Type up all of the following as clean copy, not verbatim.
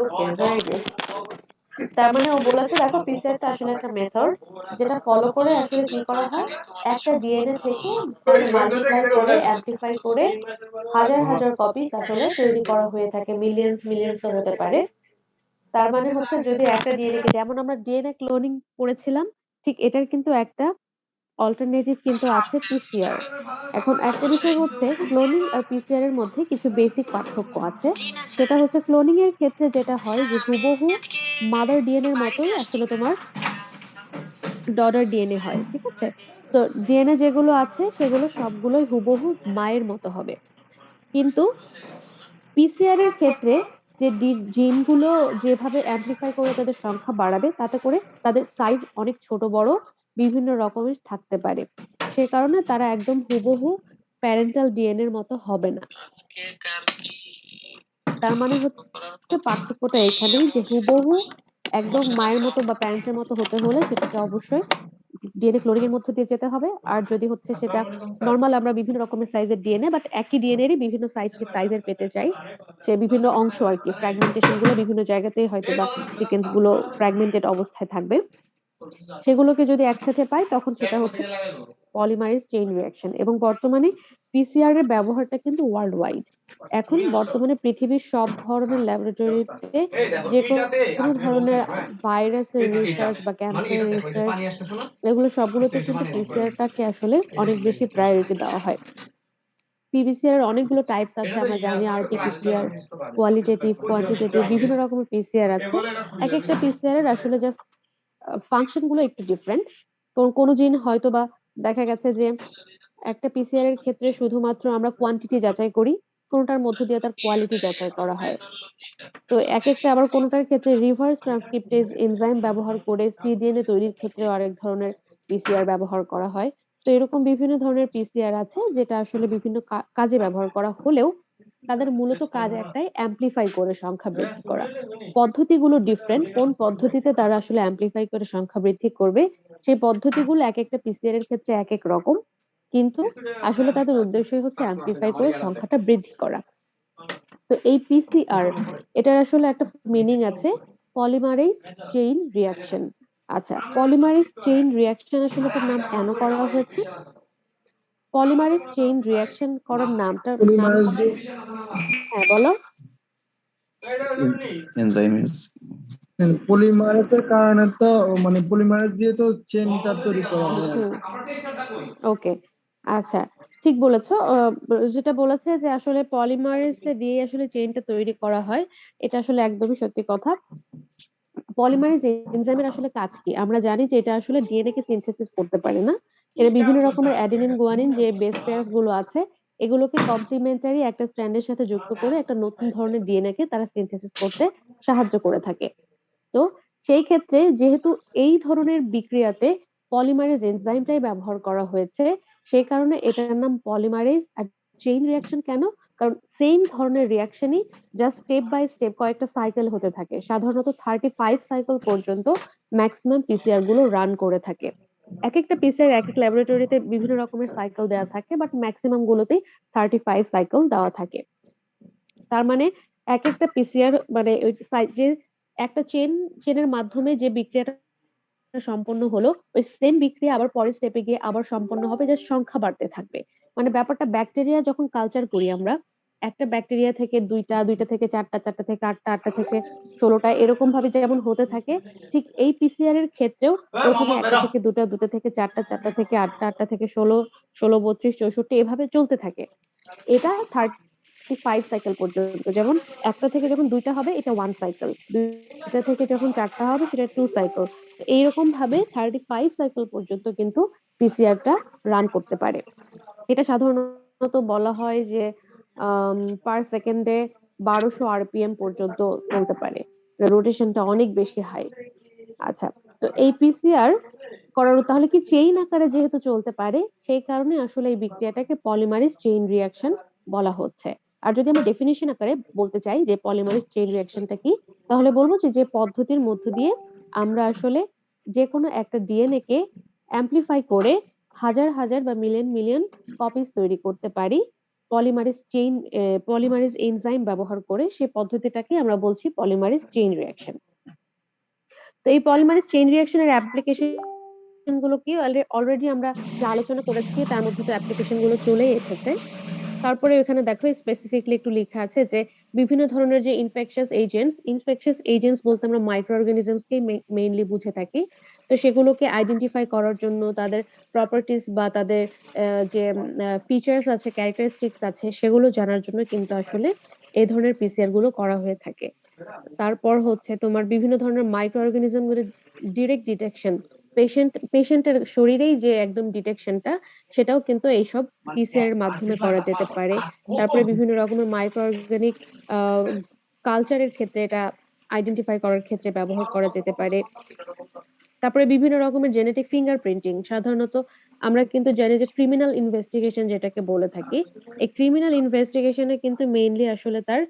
ওকে, very good. তার মানে ও বলেছে দেখো পিসিআরটা আসলে একটা মেথড যেটা ফলো করে আসলে কি করা হয়, একটা ডিএনএ থেকে মানে মাল্টিপ্লাই করে অ্যামপ্লিফাই করে হাজার হাজার কপিস আসলে তৈরি করা হয়ে থাকে, মিলিয়ন্স মিলিয়ন্স হতে পারে। তার মানে হচ্ছে যদি একটা ডিএনএ কে, যেমন আমরা ডিএনএ ক্লোনিং পড়েছিলাম, ঠিক এটার কিন্তু একটা অল্টারনেটিভ কিন্তু আছে পিসিআর। এখন একটা বিষয় হচ্ছে ক্লোনিং আর পিসিআর এর মধ্যে কিছু বেসিক পার্থক্য আছে। সেটা হচ্ছে ক্লোনিং এর ক্ষেত্রে যেটা হয় যে হুবহু মাদার ডিএনএ এর মতোই আসলে তোমার ডটার ডিএনএ হয়, ঠিক আছে? তো ডিএনএ যেগুলো আছে সেগুলো সবগুলোই হুবহু মায়ের মতো হবে। কিন্তু পিসিআর এর ক্ষেত্রে যে জিনগুলো যেভাবে অ্যামপ্লিফাই করে তাদের সংখ্যা বাড়াবে, তাতে করে তাদের সাইজ অনেক ছোট বড় বিভিন্ন রকমের থাকতে পারে। সে কারণে তারা একদম হুবহু প্যারেন্টাল ডিএনএ এর মতো হবে না। তার মানে হচ্ছে পার্থক্যটা এখানেই যে হুবহু একদম মায়ের মতো বা প্যারেন্টের মতো হতে হলে সেটাকে অবশ্যই ডিএনএ ক্লোনিং এর মধ্যে দিয়ে যেতে হবে। আর যদি হচ্ছে সেটা নরমাল আমরা বিভিন্ন রকমের সাইজের ডিএনএ বাট একই ডিএনএ এরই বিভিন্ন সাইজের পেতে চাই, সে বিভিন্ন অংশ আর কি ফ্র্যাগমেন্টেশন গুলো বিভিন্ন জায়গাতেই হয়তো বা সিকোয়েন্স গুলো ফ্র্যাগমেন্টেড অবস্থায় থাকবে, সেগুলোকে যদি একসাথে পাই তখন সেটা হচ্ছে পলিমারেজ চেইন রিঅ্যাকশন। এবং বর্তমানে পিসিআর এর ব্যবহারটা কিন্তু ওয়ার্ল্ড ওয়াইড। এখন বর্তমানে পৃথিবীর সব ধরনের ল্যাবরেটরিতে যে কোনো ধরনের ভাইরাসের রিসার্চ বা ক্যান্সারের রিসার্চ, এগুলো সবগুলোতে কিন্তু পিসিআরটাকে আসলে অনেক বেশি প্রায়োরিটি দেওয়া হয়। পিসিআর এর অনেকগুলো টাইপস আছে, আমরা জানি আরটি-পিসিআর, কোয়ালিটেটিভ, কোয়ান্টিটেটিভ, বিভিন্ন রকমের পিসিআর আছে। এক একটা পিসিআর এর আসলে জাস্ট ফাংশন গুলো একটু ডিফারেন্ট। কোনো জিন হয়তো বা দেখা গেছে যে একটা পিসিআর এর ক্ষেত্রে শুধুমাত্র আমরা কোয়ান্টিটি যাচাই করি, কোনোটার মধ্য দিয়ে তার কোয়ালিটি যাচাই করা হয়। তো একেকটা আবার কোনোটার ক্ষেত্রে রিভার্স ট্রান্সক্রিপ্টেজ এনজাইম ব্যবহার করে সিডিএনএ তৈরির ক্ষেত্রেও আরেক ধরনের পিসিআর ব্যবহার করা হয়। তো এরকম বিভিন্ন ধরনের পিসিআর আছে যেটা আসলে বিভিন্ন কাজে ব্যবহার করা হলেও তাদের মূলত কাজ একটাই, অ্যামপ্লিফাই করে সংখ্যা বৃদ্ধি করা। পদ্ধতিগুলো ডিফারেন্ট, কোন পদ্ধতিতে তারা আসলে অ্যামপ্লিফাই করে সংখ্যা বৃদ্ধি করবে সেই পদ্ধতিগুলো একেকটা পিসিআর এর ক্ষেত্রে একেক রকম। কিন্তু আসলে তাদের উদ্দেশ্যই হচ্ছে অ্যামপ্লিফাই করে সংখ্যাটা বৃদ্ধি করা। তো এই পিসিআর, এটার আসলে একটা মিনিং আছে, পলিমারেজ চেইন রিঅ্যাকশন। আচ্ছা, পলিমারেজ চেইন রিঅ্যাকশন আসলে তার নাম কেন করা হয়েছে? পলিমারেজ চেইন রিঅ্যাকশন করার নামটার পলিমারেজ নামকরণ, যে হ্যাঁ বলো। এনজাইম পলিমারেজের কারণে তো মানে পলিমারেজ দিয়ে তো চেনটা তৈরি করা হয় আর হুম, কি। ওকে, আচ্ছা, ঠিক বলেছো। যেটা বলেছে যে আসলে পলিমারেজটা দিয়ে আসলে চেইনটা তৈরি করা হয়, এটা আসলে একদমই সত্যি কথা। পলিমারেজ এনজাইমের আসলে কাজ কি? আমরা জানি যে এটা আসলে ডিএনএ কে সিনথেসিস করতে পারে না। এটা বিভিন্ন রকমের অ্যাডেনিন গুয়ানিন যে বেস পেয়ারস গুলো আছে, এগুলোকে কমপ্লিমেন্টারি একটা স্ট্র্যান্ডের সাথে যুক্ত করে একটা নতুন ধরনের ডিএনএ কে তারা সিনথেসিস করতে সাহায্য করে থাকে। তো সেই ক্ষেত্রে যেহেতু এই ধরনের বিক্রিয়াতে পলিমারেজ এনজাইমটাই ব্যবহার করা হয়েছে, সেই কারণে এটার নাম পলিমারেজ। আর চেইন রিঅ্যাকশন কেন? কারণ সেম ধরনের রিঅ্যাকশনই জাস্ট স্টেপ বাই স্টেপ কয়েকটা সাইকেল হতে থাকে, সাধারণত 35 সাইকেল পর্যন্ত ম্যাক্সিমাম পিসিআর গুলো রান করে থাকে। এক একটা পিসিআর এক এক ল্যাবরেটরিতে বিভিন্ন রকমের সাইকেল দেওয়া থাকে, বাট ম্যাক্সিমাম গুলোতেই 35 সাইকেল দেওয়া থাকে। তার মানে এক একটা পিসিআর মানে ওই যে একটা চেনের মাধ্যমে যে বিক্রিয়াটা সম্পন্ন হলো, ওই সেম বিক্রিয়া আবার পরের স্টেপে গিয়ে আবার সম্পন্ন হবে, যে সংখ্যা বাড়তে থাকবে। মানে ব্যাপারটা ব্যাকটেরিয়া যখন কালচার করি আমরা, একটা ব্যাকটেরিয়া থেকে দুইটা, দুইটা থেকে চারটা, চারটা থেকে আটটা, আটটা থেকে 16টা, এরকম ভাবে যেমন হতে থাকে, ঠিক এই পিসিআর এর ক্ষেত্রেও প্রথমে একটা থেকে দুটা, দুটা থেকে চারটা, চারটা থেকে আটটা, আটটা থেকে 16, 16, 32, 64 এভাবে চলতে থাকে। এটা 35 সাইকেল পর্যন্ত। যেমন একটা থেকে যখন দুইটা হবে এটা 1 সাইকেল, দুইটা থেকে যখন চারটা হবে সেটা 2 সাইকেল। এইরকম ভাবে 35 সাইকেল পর্যন্ত কিন্তু পিসিআরটা রান করতে পারে। এটা সাধারণত বলা হয় যে পার সেকেন্ডে 1200 আরপিএম পর্যন্ত চলতে পারে, রোটেশনটা অনেক বেশি হাই। আচ্ছা, তো এই পিসিআর করার তাহলে কি চেইন আকারে যেহেতু চলতে পারে, সেই কারণে আসলে এই বিক্রিয়াটাকে পলিমারেজ চেইন রিঅ্যাকশন বলা হচ্ছে। আর যদি আমরা ডেফিনিশন আকারে বলতে চাই যে পলিমারেজ চেইন রিঅ্যাকশনটা কি, তাহলে বলবো যে যে পদ্ধতির মধ্য দিয়ে আমরা আসলে যে কোনো একটা ডিএনএ কে অ্যামপ্লিফাই করে হাজার হাজার বা মিলিয়ন মিলিয়ন কপিজ তৈরি করতে পারি, পলিমারেজ এনজাইম ব্যবহার করে, সেই পদ্ধতিটাকে আমরা বলছি পলিমারেজ চেইন রিঅ্যাকশন। তো এই পলিমারেজ চেইন রিঅ্যাকশনের অ্যাপ্লিকেশন গুলো কি অলরেডি আমরা যে আলোচনা করেছি তার মধ্যে তো অ্যাপ্লিকেশন গুলো চলেই এসেছে। তারপরে এখানে দেখো স্পেসিফিকলি একটু লেখা আছে যে বিভিন্ন ধরনের যে ইনফেকশাস এজেন্টস বলতে আমরা মাইক্রো অর্গানিজমসকে মেইনলি বুঝে থাকি। তো সেগুলোকে আইডেন্টিফাই করার জন্য তাদের প্রপার্টিজ বা তাদের যে ফিচার্স আছে, ক্যারেক্টারিস্টিক্স আছে, সেগুলো জানার জন্য কিন্তু আসলে এই ধরনের পিসিআর গুলো করা হয়ে থাকে। তারপর হচ্ছে তোমার বিভিন্ন ধরনের মাইক্রো অর্গানিজম গুলো ডিরেক্ট ডিটেকশন, পেশেন্টের শরীরেই যে একদম ডিটেকশনটা, সেটাও কিন্তু এইসব পিসিআর এর মাধ্যমে করা যেতে পারে। তারপরে বিভিন্ন রকমের মাইক্রো অর্গানিক কালচারের ক্ষেত্রে এটা আইডেন্টিফাই করার ক্ষেত্রে ব্যবহার করা যেতে পারে। তারপরে বিভিন্ন রকমের জেনেটিক ফিঙ্গারপ্রিন্টিং, সাধারণত আমরা কিন্তু জানি যে ক্রিমিনাল ইনভেস্টিগেশন যেটাকে বলে থাকি, এই ক্রিমিনাল ইনভেস্টিগেশনে কিন্তু মেইনলি আসলে তার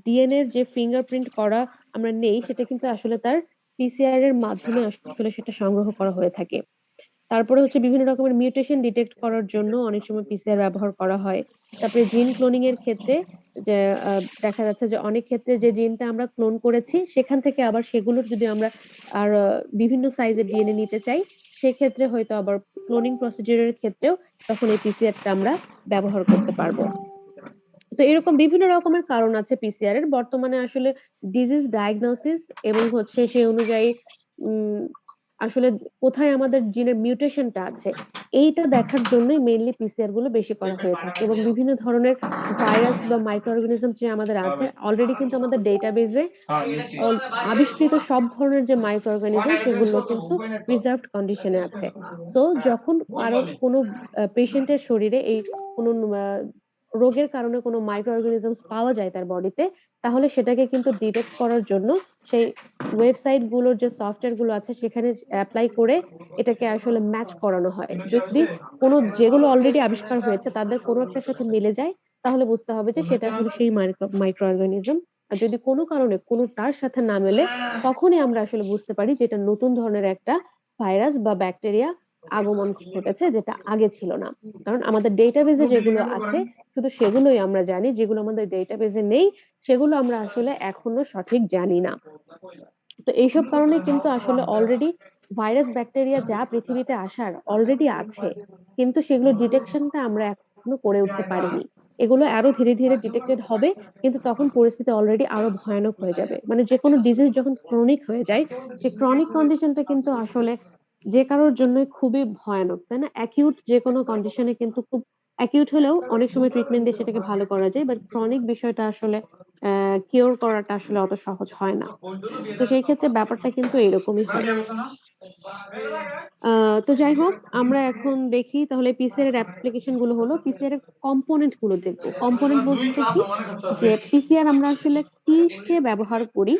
ডিএনএ এর যে ফিঙ্গারপ্রিন্ট করা আমরা নেই, সেটা কিন্তু আসলে তার পিসিআর এর মাধ্যমে আসলে সেটা সংগ্রহ করা হয়ে থাকে। তারপরে হচ্ছে বিভিন্ন রকমের মিউটেশন ডিটেক্ট করার জন্য অনেক সময় পিসিআর ব্যবহার করা হয়। তারপরে জিন ক্লোনিং এর ক্ষেত্রে যে দেখা যাচ্ছে যে অনেক ক্ষেত্রে যে জিনটা আমরা ক্লোন করেছি সেখান থেকে আবার সেগুলোর যদি আমরা আর বিভিন্ন সাইজের ডিএনএ নিতে চাই, সেক্ষেত্রে হয়তো আবার ক্লোনিং প্রসিডিউরের ক্ষেত্রেও তখন এই পিসিআরটা আমরা ব্যবহার করতে পারবো। তো এরকম বিভিন্ন রকমের কারণ আছে পিসিআর এর। বর্তমানে আসলে ডিজিজ ডায়াগনোসিস এবং হচ্ছে সেই অনুযায়ী উম আসলে কোথায় আমাদের জিনের মিউটেশনটা আছে, এইটা দেখার জন্যই মেইনলি পিসিআর গুলো বেশি করা হয়ে থাকে। এবং বিভিন্ন ধরনের ভাইরাস বা মাইক্রো অর্গানিজম যে আমাদের আছে, অলরেডি কিন্তু আমাদের ডেটাবেজে আবিষ্কৃত সব ধরনের যে মাইক্রো অর্গানিজম সেগুলো কিন্তু প্রিজার্ভড কন্ডিশনে আছে। তো যখন কারো কোনো পেশেন্টের শরীরে এই কোনো রোগের কারণে কোনো মাইক্রো অর্গানিজমস পাওয়া যায় তার বডিতে, তাহলে সেটাকে কিন্তু ডিটেক্ট করার জন্য সেই ওয়েবসাইট গুলোর যে সফটওয়্যার গুলো আছে সেখানে অ্যাপ্লাই করে এটাকে আসলে ম্যাচ করানো হয়। যদি কোনো যেগুলো অলরেডি আবিষ্কার হয়েছে তাদের কোনো একটার সাথে মিলে যায়, তাহলে বুঝতে হবে যে সেটা আসলে সেই মাইক্রো অর্গানিজম। আর যদি কোনো কারণে কোনোটার সাথে না মেলে, তখনই আমরা আসলে বুঝতে পারি যে এটা নতুন ধরনের একটা ভাইরাস বা ব্যাকটেরিয়া আগমন ঘটেছে, যেটা আগে ছিল না। কারণ আমাদের ডেটাবেজে যেগুলো আছে শুধু সেগুলোই আমরা জানি, যেগুলো আমাদের ডেটাবেজে নেই সেগুলো আমরা আসলে এখনো সঠিক জানি না। তো এইসব কারণে কিন্তু আসলে অলরেডি ভাইরাস ব্যাকটেরিয়া যা পৃথিবীতে আসার অলরেডি আছে, কিন্তু সেগুলো ডিটেকশনটা আমরা এখনো করে উঠতে পারিনি। এগুলো আরো ধীরে ধীরে ডিটেক্টেড হবে, কিন্তু তখন পরিস্থিতি অলরেডি আরো ভয়ানক হয়ে যাবে। মানে যে কোনো ডিজিজ যখন ক্রনিক হয়ে যায়, সেই ক্রনিক কন্ডিশনটা কিন্তু আসলে যে কারোর জন্য খুবই ভয়ানক, তাই না? অ্যাকিউট যে কোনো কন্ডিশনে কিন্তু খুব অ্যাকিউট হলেও অনেক সময় ট্রিটমেন্ট দিয়ে সেটাকে ভালো করা যায়, বাট ক্রনিক বিষয়টা আসলে কিওর করাটা আসলে অত সহজ হয় না। তো সেই ক্ষেত্রে ব্যাপারটা কিন্তু এরকমই হয়। তো যাই হোক, আমরা এখন দেখি তাহলে পিসিআর এর অ্যাপ্লিকেশন গুলো হলো। পিসিআর এর কম্পোনেন্ট গুলো দেখবো। কম্পোনেন্ট বলতে কি, যে পিসিআর আমরা আসলে কিসে ব্যবহার করি,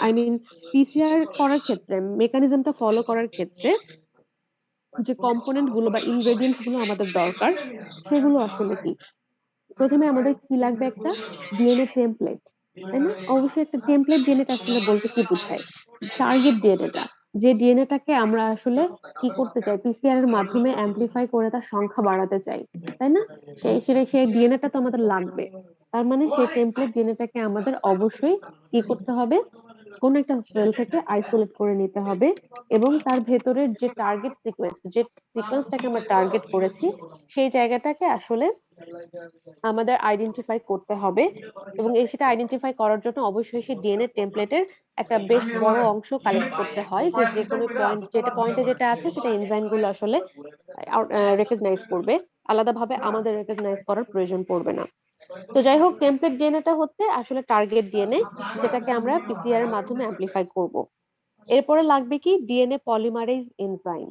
আই মিন পিসিআর করার ক্ষেত্রে মেকানিজমটা ফলো করার ক্ষেত্রে যে কম্পোনেন্ট গুলো বা ইনগ্রেডিয়েন্টস গুলো আমাদের দরকার, সেগুলো আসলে কি। প্রথমে আমাদের কি লাগবে, একটা ডিএনএ টেমপ্লেট, তাই না? অবশ্যই একটা টেমপ্লেট ডিএনএটা আসলে বলতে কি বোঝায়, টার্গেট ডিএনএটা, যে ডিএনএটাকে আমরা আসলে কি করতে চাই, পিসিআর এর মাধ্যমে অ্যামপ্লিফাই করে তার সংখ্যা বাড়াতে চাই, তাই না? সেই ডিএনএটা তো আমাদের লাগবে। তার মানে সেই টেমপ্লেট ডিএনএটাকে আমাদের অবশ্যই কি করতে হবে, কোন একটা সেল থেকে আইসোলেট করে নিতে হবে, এবং তার ভেতরের যে টার্গেট সিকোয়েন্স, যে সিকোয়েন্সটাকে আমরা টার্গেট করেছি, সেই জায়গাটাকে আসলে আমাদের আইডেন্টিফাই করতে হবে। এবং সেটা আইডেন্টিফাই করার জন্য অবশ্যই সেই ডিএনএ টেমপ্লেটের একটা বেশ বড় অংশ কালেক্ট করতে হয়, যে যে কোনো পয়েন্ট, যেটা পয়েন্টে যেটা আছে সেটা এনজাইম গুলো আসলে রেকগনাইজ করবে। আলাদাভাবে আমাদের রেকগনাইজ করার প্রয়োজন পড়বে না। তো যাই হোক, টেমপ্লেট ডিএনএটা হচ্ছে আসলে টার্গেট ডিএনএ, যেটাকে আমরা পিসিআর এর মাধ্যমে অ্যামপ্লিফাই করব। এরপরে লাগবে কি, DNA polymerase enzyme.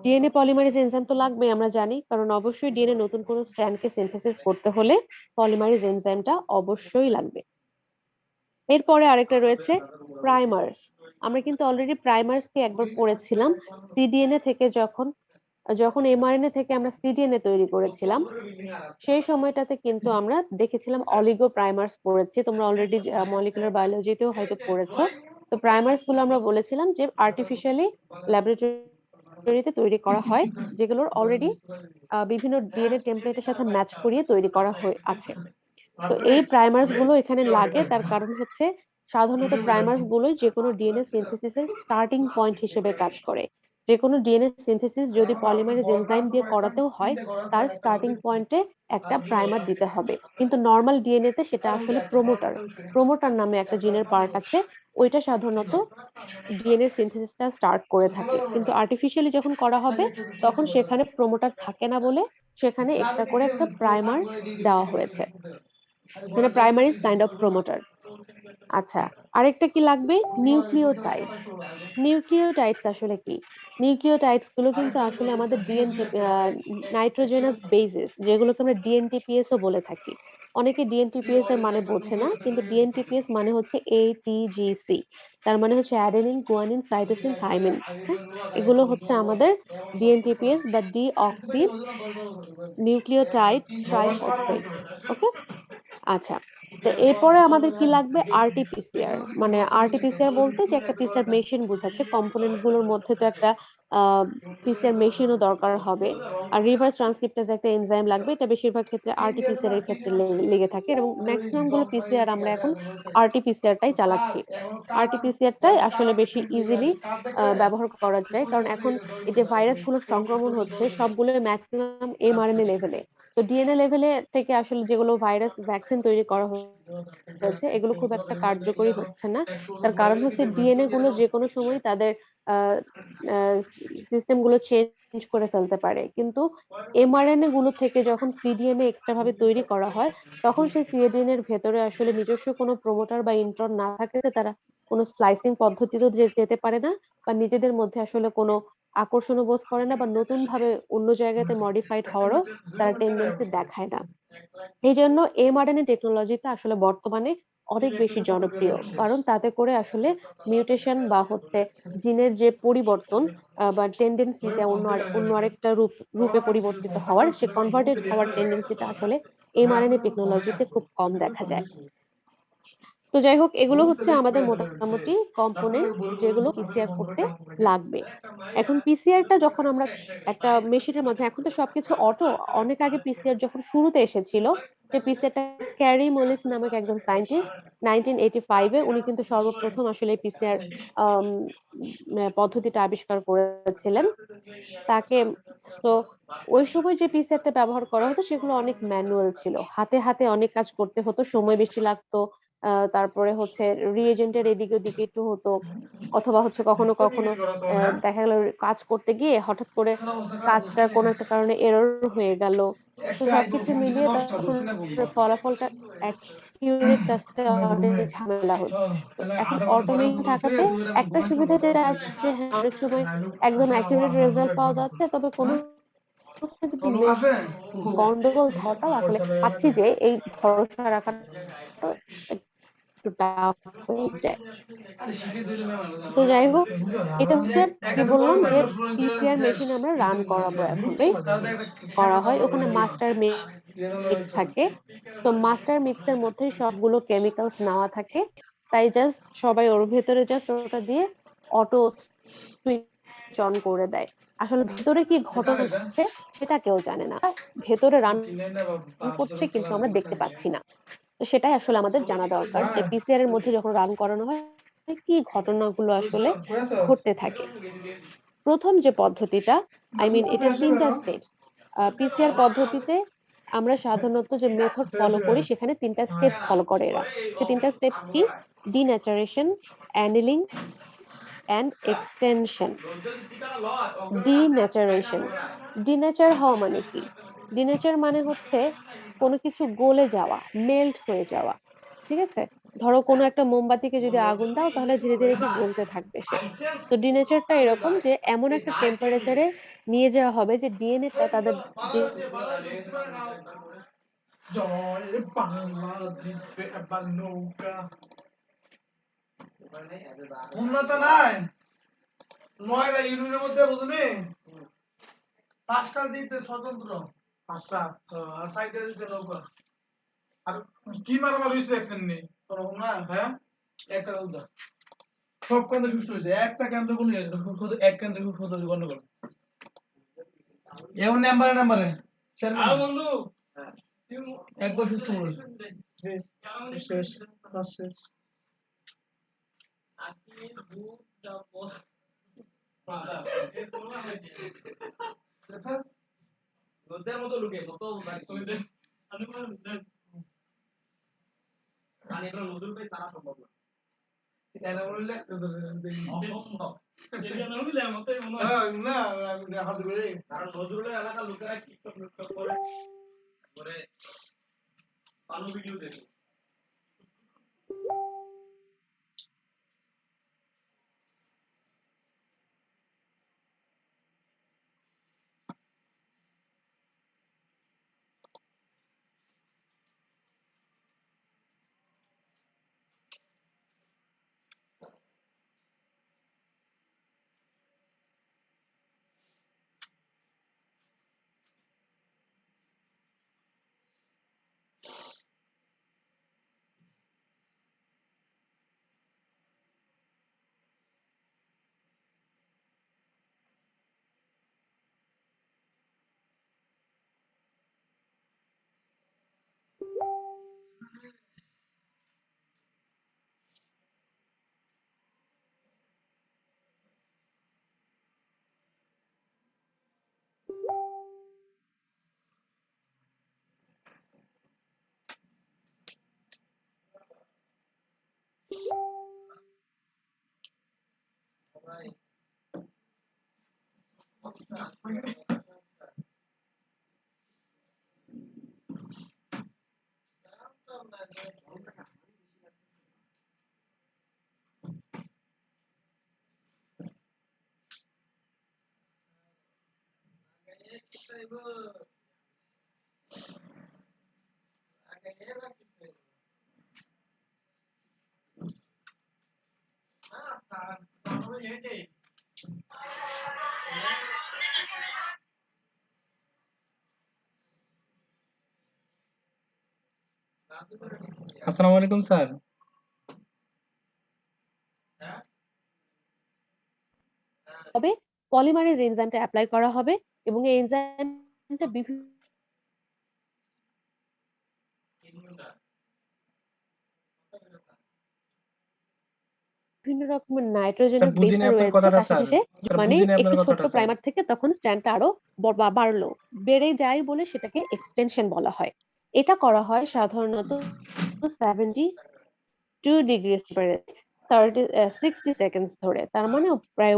DNA polymerase enzyme তো লাগবে আমরা জানি, কারণ অবশ্যই ডিএনএ নতুন কোনো স্ট্র্যান্ডকে সিনথেসিস করতে হলে পলিমারেজ এনজাইমটা অবশ্যই লাগবে। এরপরে আরেকটা রয়েছে প্রাইমার্স। আমরা কিন্তু অলরেডি প্রাইমার্স কে একবার পড়েছিলাম, সিডিএনএ থেকে যখন যখন এমআরএনএ থেকে আমরা সিডিএনএ তৈরি করেছিলাম, সেই সময়টাতে কিন্তু আমরা দেখেছিলাম অলিগো প্রাইমার্স পড়েছি। তোমরা অলরেডি মলিকুলার বায়োলজিতেও হয়তো পড়েছো। তো প্রাইমার্স গুলো আমরা বলেছিলাম যে আর্টিফিশিয়ালি ল্যাবরেটরি ল্যাবরেটরিতে তৈরি করা হয়, যেগুলোর অলরেডি বিভিন্ন ডিএনএ টেমপ্লেটের সাথে ম্যাচ করিয়ে তৈরি করা আছে। তো এই প্রাইমার্স গুলো এখানে লাগে, তার কারণ হচ্ছে সাধারণত প্রাইমার্স গুলোই যেকোনো ডিএনএ সিনথেসিসের স্টার্টিং পয়েন্ট হিসেবে কাজ করে। যেকোনো ডিএনএ সিনথেসিস যদি পলিমারেজ এনজাইম দিয়ে করাতেও হয়, তার স্টার্টিং পয়েন্টে একটা প্রাইমার দিতে হবে। কিন্তু নর্মাল ডিএনএ তে সেটা আসলে প্রোমোটার। প্রোমোটার নামে একটা জিনের পার্ট আছে, ওইটা সাধারণত ডিএনএ সিনথেসিসটা স্টার্ট করে থাকে। কিন্তু আর্টিফিশিয়ালি যখন করা হবে, তখন সেখানে প্রোমোটার থাকে না বলে সেখানে এক্সট্রা করে একটা প্রাইমার দেওয়া হয়েছে, মানে primary is kind of promoter. আচ্ছা, আরেকটা কি লাগবে? নিউক্লিওটাইডস। নিউক্লিওটাইডস আসলে কি? নিউক্লিওটাইডস গুলো কিন্তু আসলে আমাদের ডিএনটি নাইট্রোজেনাস বেসেস, যেগুলোকে আমরা ডিএনটিপিএস ও বলে থাকি। অনেকে ডিএনটিপিএস এর মানে বোঝে না, কিন্তু ডিএনটিপিএস মানে হচ্ছে এটিজিসি। তার মানে হচ্ছে অ্যাডেনিন, গুয়ানিন, সাইটোসিন, থাইমিন। হ্যাঁ, এগুলো হচ্ছে আমাদের ডিএনটিপিএস বা ডিঅক্সি নিউক্লিওটাইড ট্রাইফসফেট। ওকে, আচ্ছা। তো এরপরে আমাদের কি লাগবে? আরটিপিসিআর। মানে আরটিপিসিআর বলতে যে একটা পিসিআর মেশিন বোঝাচ্ছে। কম্পোনেন্ট গুলোর মধ্যে তো একটা পিসিআর মেশিনও দরকার হবে। আর রিভার্স ট্রান্সক্রিপ্টেজ একটা এনজাইম লাগবে। এটা বেশিরভাগ ক্ষেত্রে আরটিপিসিআর এর ক্ষেত্রে লেগে থাকে, এবং ম্যাক্সিমাম গুলো পিসিআর আমরা এখন আরটিপিসিআর টাই চালাচ্ছি। আরটিপিসিআর টাই আসলে বেশি ইজিলি ব্যবহার করা যায়, কারণ এখন এই যে ভাইরাস গুলোর সংক্রমণ হচ্ছে সবগুলো ম্যাক্সিমাম এমআরএনএ লেভেলে। তো ডিএনএ লেভেলে থেকে আসলে যেগুলো ভাইরাস ভ্যাকসিন তৈরি করা হয়েছে, এগুলো খুব একটা কার্যকরী হচ্ছে না। তার কারণ হচ্ছে ডিএনএ গুলো যেকোনো সময় তাদের সিস্টেম গুলো চেঞ্জ করে ফেলতে পারে, কিন্তু এমআরএনএ গুলো থেকে যখন সিডিএনএ এক্সট্রা ভাবে তৈরি করা হয়, তখন সেই সিডিএনএ এর ভেতরে আসলে নিজস্ব কোনো প্রমোটার বা ইন্ট্রন না থাকলে তারা কোনো স্প্লাইসিং পদ্ধতিতেও যেতে পারে না, বা নিজেদের মধ্যে আসলে কোনো আকর্ষণও বোধ করে না, বা নতুন ভাবে অন্য জায়গাতে মডিফাইড হওয়ারও তারা টেন্ডেন্সি দেখায় না। এই জন্য এমআরএনএ টেকনোলজিটা আসলে বর্তমানে অনেক বেশি জনপ্রিয়, কারণ তাতে করে আসলে মিউটেশন বা হচ্ছে জিনের যে পরিবর্তন বা টেন্ডেন্সিটা অন্য আরেকটা রূপে পরিবর্তিত হওয়ার, সে কনভার্টেড হওয়ার টেন্ডেন্সিটা আসলে এমআরএনএ টেকনোলজিতে খুব কম দেখা যায়। তো যাই হোক, এগুলো হচ্ছে আমাদের মোটামুটি কম্পোনেন্ট যেগুলো পিসিআর করতে লাগবে। এখন পিসিআরটা যখন আমরা একটা মেশিনের মধ্যে, এখন তো সবকিছু অটো। অনেক আগে পিসিআর যখন শুরুতে এসেছিল, যে পিসিআরটা ক্যারি মলিস নামক একজন সায়েন্টিস্ট 1985-এ উনি কিন্তু সর্বপ্রথম আসলে পিসিআর পদ্ধতিটা আবিষ্কার করেছিলেন। তাকে তো ওই সময় যে পিসিআরটা ব্যবহার করা হতো সেগুলো অনেক ম্যানুয়াল ছিল, হাতে হাতে অনেক কাজ করতে হতো, সময় বেশি লাগতো। তারপরে হচ্ছে রিএজেন্টের এদিকে ওদিকে একটু হতো, অথবা হচ্ছে কখনো কখনো দেখা গেল কাজ করতে গিয়ে হঠাৎ করে কাজটার কোনো একটা কারণে এরর হয়ে গেল। তো সবকিছু মিলিয়ে তখন ফলাফলটা অ্যাকিউরেট আসতে অনেক ঝামেলা হতো। তো এখন অটোমেশন থাকাতে একটা সুবিধা যেটা আছে যে হ্যাঁ, অনেক সময় একদম অ্যাকিউরেট রেজাল্ট পাওয়া যাচ্ছে, তবে কোনো যদি গন্ডগোল হওয়াটাও আসলে পাচ্ছি যে এই ভরসা রাখাটা একটু টাফ হয়ে যায়। তো যাই হোক, এটা হচ্ছে কি বললাম যে পিসিআর মেশিন আমরা রান করাবো এখন, রাইট? করা হয় ওখানে মাস্টার মিক্স থাকে। তো মাস্টার মিক্সের মধ্যে সবগুলো কেমিক্যালস নেওয়া থাকে, তাই জাস্ট সবাই ওর ভেতরে জাস্ট ওটা দিয়ে অটো সুইচ অন করে দেয়। আসলে ভেতরে কি ঘটনা ঘটছে সেটা কেউ জানে না। ভেতরে রান করছে কিন্তু আমরা দেখতে পাচ্ছি না। তো সেটাই আসলে আমাদের জানা দরকার, যে পিসিআর এর মধ্যে যখন রান করানো হয় কি ঘটনাগুলো আসলে ঘটতে থাকে। প্রথম যে পদ্ধতিটা, এটার 3টা স্টেপস। পিসিআর পদ্ধতিতে আমরা সাধারণত যে মেথড ফলো করি সেখানে 3টা স্টেপস ফলো করে এরা। সে 3টা স্টেপস কি? ডিন্যাচারেশন, অ্যানিলিং অ্যান্ড এক্সটেনশন। ডিন্যাচারেশন, ডিনেচার হওয়া মানে কি? ডিনেচার মানে হচ্ছে কোনো কিছু গলে যাওয়া, মেল্ট হয়ে যাওয়া। ঠিক আছে? ধরো কোনো একটা মোমবাতিকে যদি আগুন দাও, তাহলে ধীরে ধীরে কি গলতে থাকবে সে। তো ডিনেচারটা এরকম যে এমন একটা টেম্পারেচারে নিয়ে যাওয়া হবে যে ডিএনএটা তাদের যে জয় বাংলা জিতবে এবার নৌকা উন্নত নাই 9টা ইউনিয়নের মধ্যে বুঝলি 5টা জিতে স্বতন্ত্র 5টা আর 6টা জিতে নৌকা আর কি মারামারি হইছে দেখছেন নি কোনো না হ্যাঁ একটা উল্টা সব কেন্দ্র সুষ্ঠু হয়েছে, একটা কেন্দ্র কোনো হয়েছে শুধু এক কেন্দ্রে খুব সুন্দর গন্ডগোল। এমন নাম্বারে আর বন্ধু একবার সুষ্ঠু বলেছে শেষ কাজ শেষ। লোদের মতো লুকে মতো আর এটা নজরুল ভাই সারা সম্ভব না। এটা বললে অসম্ভব। এটা না হলে মতই মনে হয় না না হাত ধরে কারণ নজরুলের এলাকার লোকেরা টিকটক করে করে ভালো ভিডিও দেখে। আসসালামু আলাইকুম স্যার। তবে পলিমারেজ এনজাইমটা অ্যাপ্লাই করা হবে এবং এই এনজাইমটা বিভিন্ন রকমের স্যার নাইট্রোজেনাস বুঝিনি বেসার আপনার রয়েছে কথাটা তার স্যার। সাথে স্যার মানে বুঝিনি একটু আপনার ছোট্ট কথাটা স্যার। প্রাইমার থেকে তখন স্ট্র্যান্ডটা আরো বাড়লো, বেড়ে যায় বলে সেটাকে এক্সটেনশন বলা হয়। এটা করা হয় সাধারণত 72 ডিগ্রি সেপারেট 60 সেকেন্ডস ধরে, তার মানে প্রায়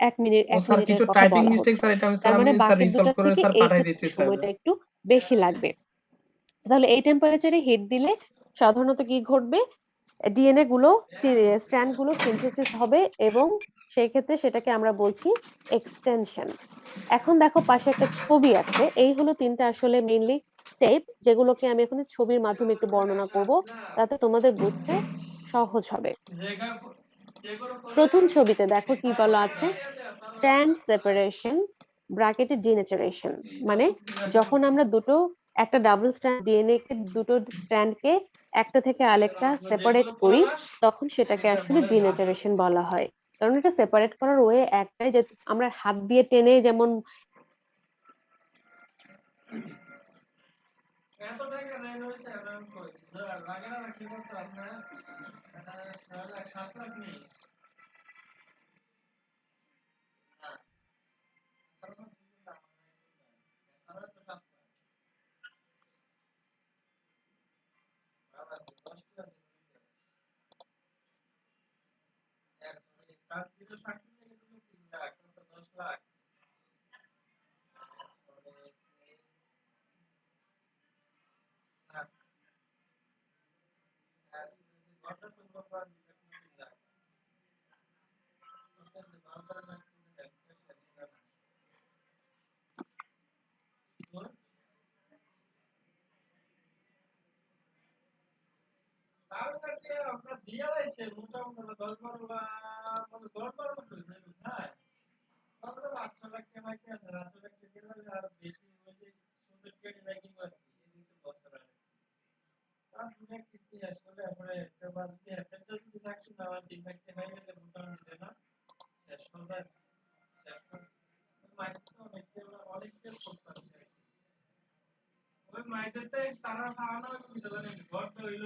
1 মিনিট ও স্যার মিনিটের কিছু কথা টাইপিং বলা মিস্টেক হচ্ছে। স্যার, এটা তার আমি মানে স্যার বাকি রিসলভ দুটা করে থেকে স্যার এই পাঠাই দিচ্ছি ক্ষেত্রে স্যার। সময়টা একটু বেশি লাগবে। তাহলে এই টেম্পারেচারে হিট দিলে সাধারণত কি ঘটবে, ডিএনএ গুলো স্ট্র্যান্ড গুলো সিনথেসিস হবে এবং সেই ক্ষেত্রে সেটাকে আমরা বলছি এক্সটেনশন। এখন দেখো পাশে একটা ছবি আছে, এই হলো তিনটা আসলে মেইনলি স্টেপ যেগুলোকে আমি এখন ছবির মাধ্যমে একটু বর্ণনা করব, তাতে তোমাদের বুঝতে সহজ হবে। প্রথম ছবিতে দেখো কি বলা আছে, স্ট্র্যান্ড সেপারেশন ব্র্যাকেটে ডিনেচারেশন, মানে যখন আমরা একটা ডাবল স্ট্র্যান্ড ডিএনএ কে দুটো স্ট্র্যান্ডকে একটা থেকে আরেকটা সেপারেট করি তখন সেটাকে আসলে ডিনেচারেশন বলা হয়। কারণ এটা সেপারেট করার ওয়ে একটাই, যে আমরা হাত দিয়ে টেনে যেমন এত টাকা নেই হয়েছে আমি কই স্যার লাগে না কি করতে আপনার 6 লাখ 7 লাখ নেই।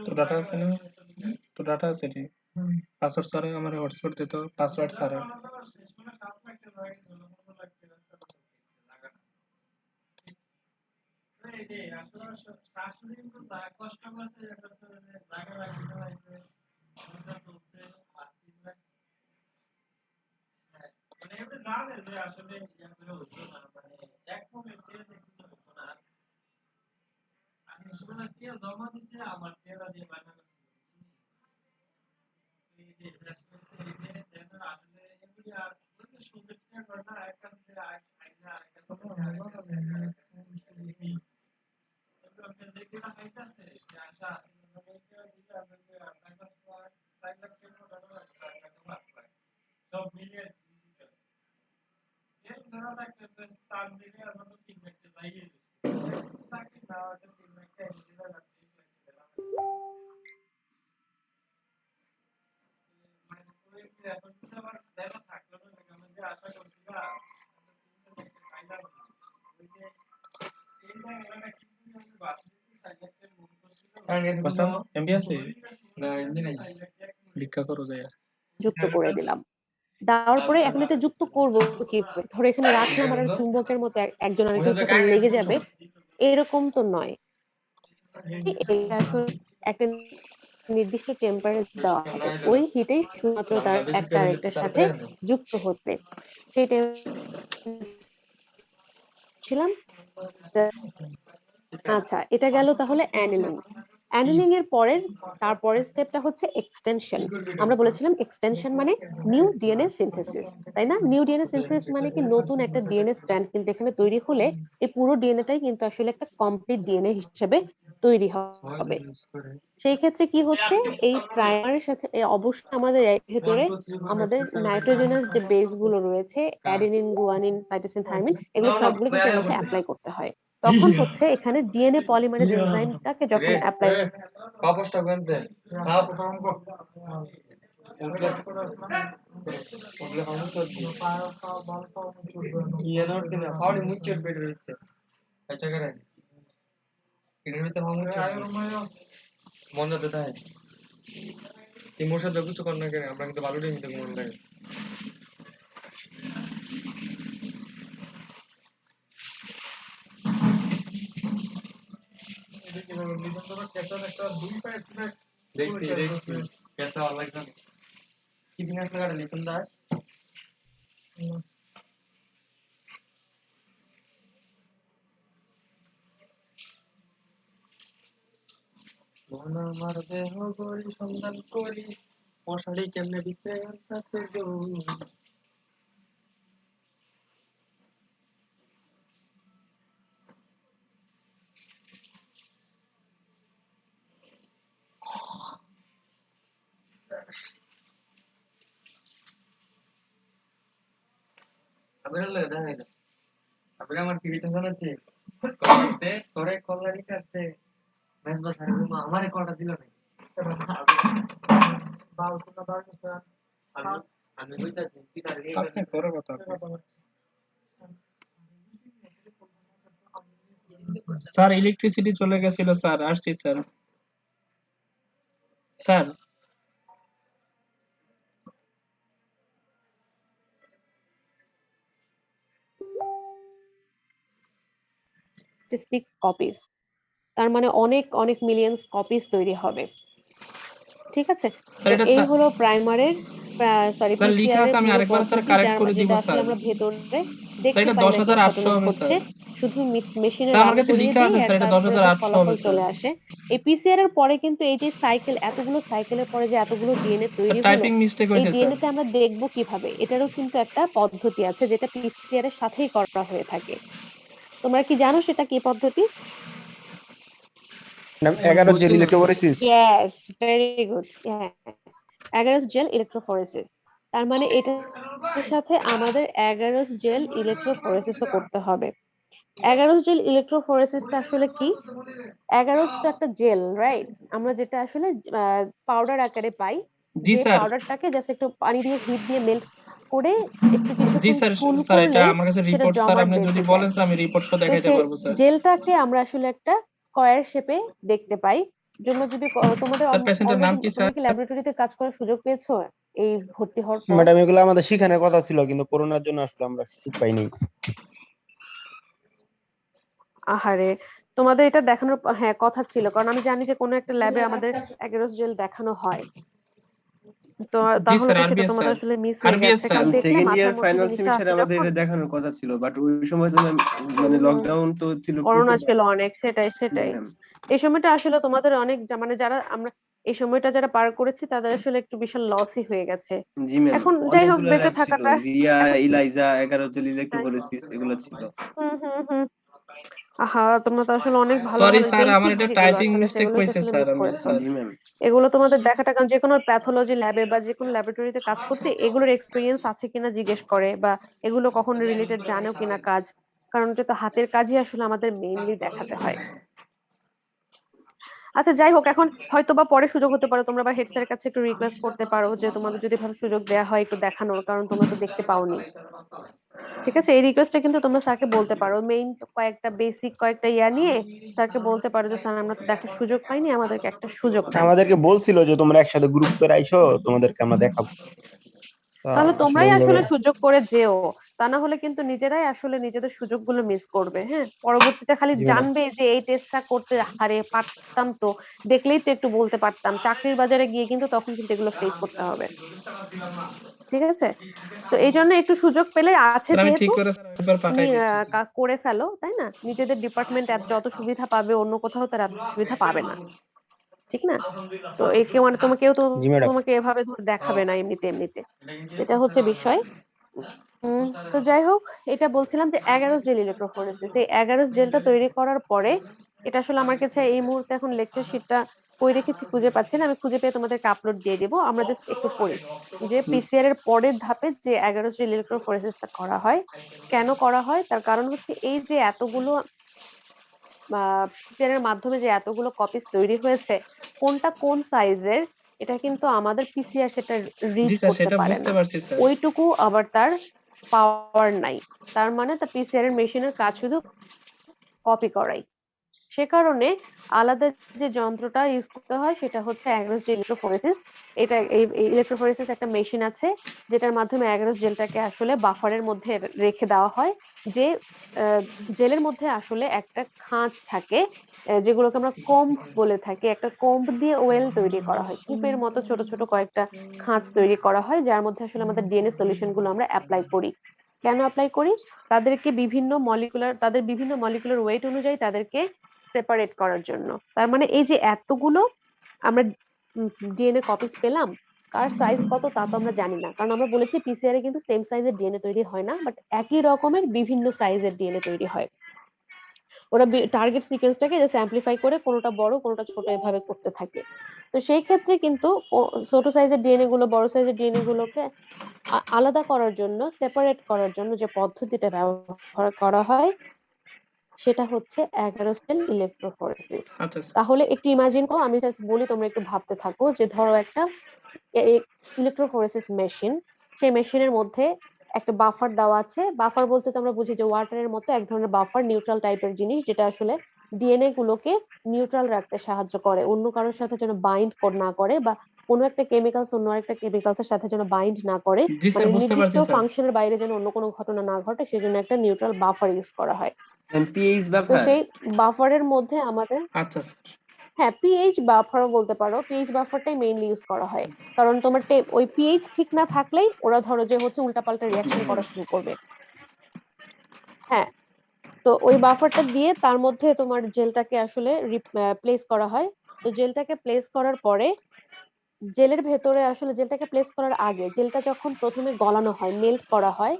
তো ডাটা আছে না, তো ডাটা আছে রে, পাসওয়ার্ড ছাড়া আমার হটস্পট দিত, পাসওয়ার্ড ছাড়া। এমবি আছে না, এমবি নাই, ভিক্ষা করো যায়। যুক্ত করে দিলাম। দেওয়ার পরে এখন এটা যুক্ত করব কিভাবে? ধরো এখানে রাখলাম আর চুম্বকের মতো একজন আরেকজনের সাথে লেগে যাবে, এরকম তো নয়। এটা আসলে একটা নির্দিষ্ট টেম্পারেচার দেওয়া হবে, ওই হিটেই শুধুমাত্র তার একটা আরেকটার সাথে যুক্ত হতে। সেটা ছিলাম। আচ্ছা, এটা গেল তাহলে অ্যানিলিং। অ্যানিলিং এর তারপরের স্টেপটা হচ্ছে এক্সটেনশন। আমরা বলেছিলাম এক্সটেনশন মানে নিউ ডিএনএ সিনথেসিস, তাই না? নিউ ডিএনএ সিনথেসিস মানে কি নতুন একটা ডিএনএ স্ট্র্যান্ড কিন্তু এখানে তৈরি হলে এই পুরো ডিএনএটাই কিন্তু আসলে একটা কমপ্লিট ডিএনএ হিসেবে তৈরি হবে। সেই ক্ষেত্রে কি হচ্ছে, এই প্রাইমারের সাথে অবশ্যই আমাদের এর ভেতরে আমাদের নাইট্রোজেনাস যে বেস গুলো রয়েছে, অ্যাডেনিন, গুয়ানিন, সাইটোসিন, থাইমিন, এগুলো সবগুলো কিন্তু এর মধ্যে অ্যাপ্লাই করতে হয়। তখন হচ্ছে এখানে ডিএনএ পলিমারেজ এনজাইমটাকে যখন অ্যাপ্লাই মন যাতে থাকে তিমুর সাথে কিছু কর না কেন, আমরা কিন্তু ভালো টিম থেকে মন লাগে। দেখছি কেসা অনলাইন কি বিনাশ লাগাটা লিখুন দা মন আমার দেহ গড়ি সন্ধান করি মশারি কেমনে দিতে তাতে আবির লাগে দেখাই না। আবির আমার টিভিতে শোনাচ্ছে করতে সরে কল্লারি কাটছে ম্যাচ বাস আর আমারে কলটা দিল না। আমি কইতাছি কি তার আজকে পরে কথা স্যার ইলেকট্রিসিটি চলে গেছিল স্যার, আসছি স্যার। স্যার কপিস, তার মানে অনেক অনেক মিলিয়ন কপিস তৈরি হবে। ঠিক আছে, স্যার তো এটা এই হলো প্রাইমারের সরি স্যার লিখা পিসিআর আছে, এর আমি পুরো আরেকবার স্যার পদ্ধতি, কারেক্ট করে দিব যেটা আসলে স্যার। আমরা ভেতরে স্যার দেখতে এটা পাই না কি 10,800 ঘটনা হবে ঘটছে, স্যার। শুধু মেশিনে স্যার আমার রান কাছে করিয়ে লিখা দিই আছে আর স্যার এটা তারপরে তো 10,800 হবে ফলাফল স্যার। চলে আসে। এই পিসিআর এর পরে কিন্তু এই যে সাইকেল, এতগুলো সাইকেলের পরে যে এতগুলো ডিএনএ স্যার তৈরি হলো, টাইপিং মিস্টেক এই হয়েছে স্যার। ডিএনএ তে আমরা দেখবো কিভাবে, এটারও কিন্তু একটা পদ্ধতি আছে যেটা পিসিআর এর সাথেই করা হয়ে থাকে। তোমরা কি জানো সেটা কি পদ্ধতি? 11 jail electrophoresis. Yes, very good. হ্যাঁ, অ্যাগারোস জেল ইলেক্ট্রোফোরেসিস। তার মানে এটার সাথে আমাদের অ্যাগারোস জেল ইলেক্ট্রোফোরেসিসও করতে হবে। অ্যাগারোস জেল ইলেক্ট্রোফোরেসিসটা আসলে কি? অ্যাগারোস তো একটা জেল, রাইট? আমরা যেটা আসলে পাউডার আকারে পাই, জি যে স্যার। পাউডারটাকে জাস্ট একটু পানি দিয়ে হিট দিয়ে মেল্ট করে একটু জি কিছুক্ষণ স্যার, কুল স্যার এটা করলে আমার কাছে সেটা রিপোর্ট স্যার, জমাট আপনি যদি বেঁধে বলেন যায়। স্যার আমি রিপোর্ট সহ তো দেখাইতে সেই পারবো স্যার। জেলটাকে আমরা আসলে একটা স্কয়ার শেপে দেখতে পাই। জন্য যদি তোমাদের স্যার পেশেন্টের নাম অলরেডি কি স্যার? তোমরা কি ল্যাবরেটরিতে কাজ করার সুযোগ পেয়েছো এই ভর্তি হওয়ার পর? ম্যাডাম এগুলো আমাদের শিখানোর কথা ছিল, কিন্তু করোনার জন্য আসলে আমরা সুযোগ পাইনি। আহারে, তোমাদের এটা দেখানোর হ্যাঁ কথা ছিল, কারণ আমি জানি যে কোনো একটা ল্যাবে আমাদের অ্যাগারোস জেল দেখানো হয়। তো জি তাহলে স্যার, তো সেটা আরবিএস তোমাদের স্যার। আসলে মিস হয়ে আরবিএস গেছে, স্যার। কারণ দেখলে সেকেন্ড মাথার ইয়ার মধ্যে ফাইনাল জিনিসটা সেমিস্টারে আসে আমাদের যখন। এটা দেখানোর কথা ছিল, বাট ওই সময় তো ম্যাম মানে হুম, লকডাউন তো ছিল করোনা প্রচুর। ছিল অনেক, সেটাই জি সেটাই। ম্যাম। এই সময়টা আসলে তোমাদের অনেক মানে যারা আমরা এই সময়টা যারা পার করেছি তাদের আসলে একটু বিশাল লসই হয়ে গেছে। জি ম্যাম, এখন যাই হোক, অনেকগুলো বেঁচে ল্যাব ছিল, থাকাটা রিয়া, এখন ইলাইজা, 11 জন তাই। ইলেকট্রোফোরেসিস এগুলো ছিল। হুম। আহা, তোমরা তো আসলে অনেক ভালো সরি ভালো স্যার, আমার বেসিক এটা যেগুলো টাইপিং আসলে মিস্টেক সেগুলোই তো হয়েছে আসলে স্যার, মিস আমি করেছো। স্যার। জি ম্যাম। এগুলো তোমাদের দেখাটা, কারণ যে কোনো প্যাথোলজি ল্যাবে বা যে কোনো ল্যাবরেটরিতে কাজ করতে এগুলোর এক্সপিরিয়েন্স আছে কিনা জিজ্ঞেস করে, বা এগুলো কখনো রিলেটেড জানো কিনা কাজ, কারণ এটা তো হাতের কাজই আসলে আমাদের মেইনলি দেখাতে হয়। আচ্ছা যাই হোক, এখন হয়তো বা পরে সুযোগ হতে পারে তোমরা বা হেড স্যারের কাছে একটু রিকোয়েস্ট করতে পারো যে তোমাদের যদি ভাবে সুযোগ দেওয়া হয় একটু দেখানোর, কারণ তোমরা তো দেখতে পাওনি। ঠিক আছে, এই রিকোয়েস্টটা কিন্তু তোমরা স্যারকে বলতে পারো, মেইন কয়েকটা বেসিক কয়েকটা ইয়া নিয়ে স্যারকে বলতে পারো যে স্যার আমরা তো দেখার সুযোগ পাইনি, আমাদেরকে একটা সুযোগ দেন। আমাদেরকে বলছিল যে তোমরা একসাথে গ্রুপ করে আইসো, তোমাদেরকে আমরা দেখাবো। তা তাহলে আসলে তোমরাই ওইভাবে। আসলে সুযোগ করে যেও, তা না হলে কিন্তু নিজেরাই আসলে নিজেদের সুযোগগুলো মিস করবে। হ্যাঁ, পরবর্তীতে খালি জি ম্যাডাম। জানবে যে এই টেস্টটা করতে হারে পারতাম, তো দেখলেই তো একটু বলতে পারতাম, চাকরির বাজারে গিয়ে কিন্তু তখন কিন্তু এগুলো ফেস করতে হবে। ঠিক আছে, তো এই জন্য একটু সুযোগ পেলে আছে স্যার আমি ঠিক যেহেতু করে স্যার একবার পাঠাই দিচ্ছি স্যার। করে ফেলো, তাই না? নিজেদের ডিপার্টমেন্ট যত সুবিধা পাবে অন্য কোথাও তার এত সুবিধা পাবে না, ঠিক না? তো এই কেউ মানে কেউ তো জি ম্যাডাম। তোমাকে এভাবে ধরে দেখাবে না এমনিতে এমনিতে, এটা হচ্ছে বিষয়। তো যাই হোক, এটা বলছিলাম যে 11 জেল ইলেক্ট্রোফোরেসিস, এই 11 জেলটা তৈরি করার পরে এটা আসলে আমার কাছে এই মুহূর্তে এখন লেকচার শিটটা কই রেখেছি খুঁজে পাচ্ছি না, আমি খুঁজে পেয়ে তোমাদেরকে আপলোড দিয়ে দিব। আমরা জাস্ট একটু পড়ি যে পিসিআর এর পরের ধাপে যে 11 জেল ইলেক্ট্রোফোরেসিসটা করা হয়, কেন করা হয় তার কারণ হচ্ছে এই যে এতগুলো পিসিআর এর মাধ্যমে যে এতগুলো কপিস তৈরি হয়েছে, কোনটা কোন সাইজের এটা কিন্তু আমাদের পিসিআর সেটা জি রিড স্যার, করতে সেটা পারে বুঝতে না, পারছি স্যার। ওইটুকু আবার তার পাওয়ার নাই। তার মানে তার পিসিআর এর মেশিনের কাজ শুধু কপি করাই। সে কারণে আলাদা যে যন্ত্রটা ইউজ করতে হয় সেটা হচ্ছে অ্যাগ্রোস জেল ইলেক্ট্রোফোরেসিস। এটা এই ইলেক্ট্রোফোরেসিস একটা মেশিন আছে যেটার মাধ্যমে অ্যাগ্রোস জেলটাকে আসলে বাফারের মধ্যে রেখে দেওয়া হয়। যে জেলের মধ্যে আসলে একটা খাঁজ থাকে, যেগুলোকে আমরা কোম্ব বলে থাকি, একটা কোম্ব দিয়ে ওয়েল তৈরি করা হয়, কূপের মতো ছোট ছোট কয়েকটা খাঁজ তৈরি করা হয় যার মধ্যে আসলে আমাদের ডিএনএ সলিউশন গুলো আমরা অ্যাপ্লাই করি। কেন অ্যাপ্লাই করি? তাদের বিভিন্ন মলিকুলার ওয়েট অনুযায়ী তাদেরকে সেপারেট করার জন্য। তার মানে এই যে এতগুলো আমরা ডিএনএ কপিস পেলাম, কার সাইজ কত তা তো আমরা জানি না, কারণ আমরা বলেছি পিসিআর এ কিন্তু সেম সাইজের ডিএনএ তৈরি হয় না, বাট একই রকমের বিভিন্ন সাইজের ডিএনএ তৈরি হয়। ওরা টার্গেট সিকোয়েন্সটাকে জাস্ট অ্যাম্পলিফাই করে কোনোটা বড় কোনোটা ছোট এভাবে করতে থাকে। তো সেই ক্ষেত্রে কিন্তু ছোট সাইজের ডিএনএ গুলো বড় সাইজের ডিএনএ গুলোকে আলাদা করার জন্য, সেপারেট করার জন্য যে পদ্ধতিটা ব্যবহার করা হয় সেটা হচ্ছে 11 সেল ইলেকট্রোফোরেসিস। আচ্ছা স্যার। তাহলে একটু ইমাজিন করো, আমি জাস্ট বলি তোমরা একটু ভাবতে থাকো, যে ধরো একটা ইলেকট্রোফোরেসিস মেশিন, সেই মেশিনের মধ্যে একটা বাফার দেওয়া আছে। বাফার বলতে তো আমরা বুঝি যে ওয়াটারের মতো এক ধরনের বাফার, নিউট্রাল টাইপের জিনিস, যেটা আসলে ডিএনএ গুলোকে নিউট্রাল রাখতে সাহায্য করে, অন্য কারোর সাথে যেন বাইন্ড না করে, বা কোনো একটা কেমিক্যালস অন্য একটা কেমিক্যালসের সাথে যেন বাইন্ড না করে, জি মানে স্যার, বুঝতে নির্দিষ্ট পারছি স্যার। ফাংশনের বাইরে যেন অন্য কোনো ঘটনা না ঘটে, সেজন্য একটা নিউট্রাল বাফার ইউজ করা হয়। পিএইচ তো বাফার। সেই বাফারের মধ্যে আমাদের, আচ্ছা স্যার। হ্যাঁ পিএইচ বাফারও বলতে পারো, পিএইচ বাফারটাই মেইনলি ইউজ করা হয়, কারণ তোমার ওই পিএইচ ঠিক না থাকলেই ওরা ধরো যে হচ্ছে উল্টাপাল্টা জি রিয়াকশন ম্যাম। করা শুরু করবে। হ্যাঁ, তো ওই বাফারটা দিয়ে তার মধ্যে তোমার জেলটাকে আসলে প্লেস করা হয়। তো জেলটাকে প্লেস করার পরে জেলের ভেতরে আসলে জেলটাকে প্লেস করার আগে জেলটা যখন প্রথমে গলানো হয়, মেল্ট করা হয়,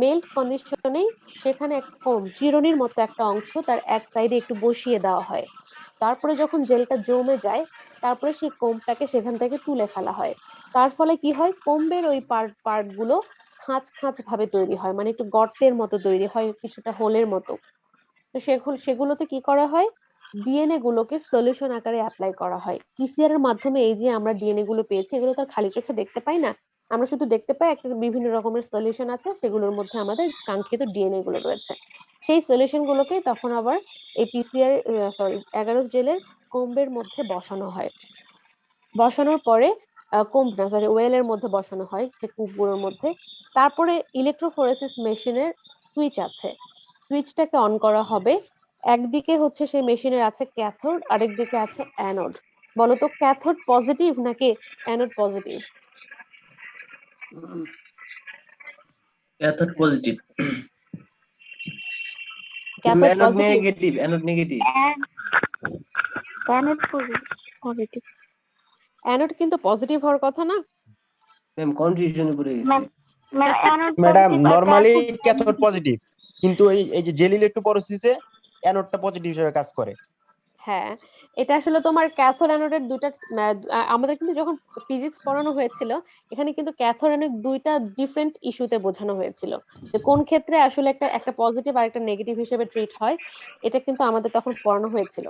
মেল্ট কন্ডিশনেই সেখানে এরকম চিরুনির মতো একটা অংশ তার এক সাইডে একটু বসিয়ে দেওয়া হয়। তারপরে যখন জেলটা জমে যায়, তারপরে সেই কোম্বটাকে সেখান থেকে তুলে ফেলা হয়। তার ফলে কি হয়, কোম্বের ওই পার্ট পার্ট গুলো খাঁজ খাঁজ ভাবে তৈরি হয়, মানে একটু গর্তের মতো তৈরি হয়, কিছুটা হোলের মতো। তো সেগুলোতে কি করা হয়, ডিএনএ গুলোকে সলিউশন আকারে অ্যাপ্লাই করা হয়। পিসিআর এর মাধ্যমে এই যে আমরা ডিএনএ গুলো পেয়েছি, এগুলো তো আর খালি চোখে দেখতে পাই না। আমরা শুধু দেখতে পাই একটা বিভিন্ন রকমের সলিউশন আছে, সেগুলোর মধ্যে আমাদের কাঙ্ক্ষিত ডিএনএ গুলো রয়েছে। সেই সলিউশন গুলোকে তখন আবার এই পিসিআর এগারোস জেলের কোম্বের মধ্যে বসানো হয়। বসানোর পরে কোম্ব না সরি ওয়েলের মধ্যে বসানো হয়, যে কূপগুলোর মধ্যে। তারপরে ইলেকট্রোফোরেসিস মেশিনের সুইচ আছে, সুইচটাকে অন করা হবে। একদিকে হচ্ছে সেই মেশিনের আছে ক্যাথোড, আরেকদিকে আছে অ্যানোড। বলতো ক্যাথোড পজিটিভ নাকি anode positive? Cathode positive, cathode anode positive, negative, anode negative. Planet positive. Anode কিন্তু পজিটিভ হওয়ার কথা না। ম্যাম কনফিউশনে পড়ে গেছি। অ্যানোড ম্যাডাম পজিটিভ আর নরমালি ক্যাথোড ক্যাথোড পজিটিভ, কিন্তু এই যে জেল ইলেকট্রোফোরেসিসে অ্যানোডটা পজিটিভ হিসেবে কাজ করে। হ্যাঁ, এটা আসলে তোমার ক্যাথোড অ্যানোডের দুইটা আমাদের কিন্তু যখন ফিজিক্স পড়ানো হয়েছিল, এখানে কিন্তু ক্যাথোড অ্যানোড দুইটা ডিফারেন্ট ইস্যুতে বোঝানো হয়েছিল, যে কোন ক্ষেত্রে আসলে একটা একটা পজিটিভ আর একটা নেগেটিভ হিসেবে ট্রিট হয়। এটা কিন্তু আমাদের তখন পড়ানো হয়েছিল।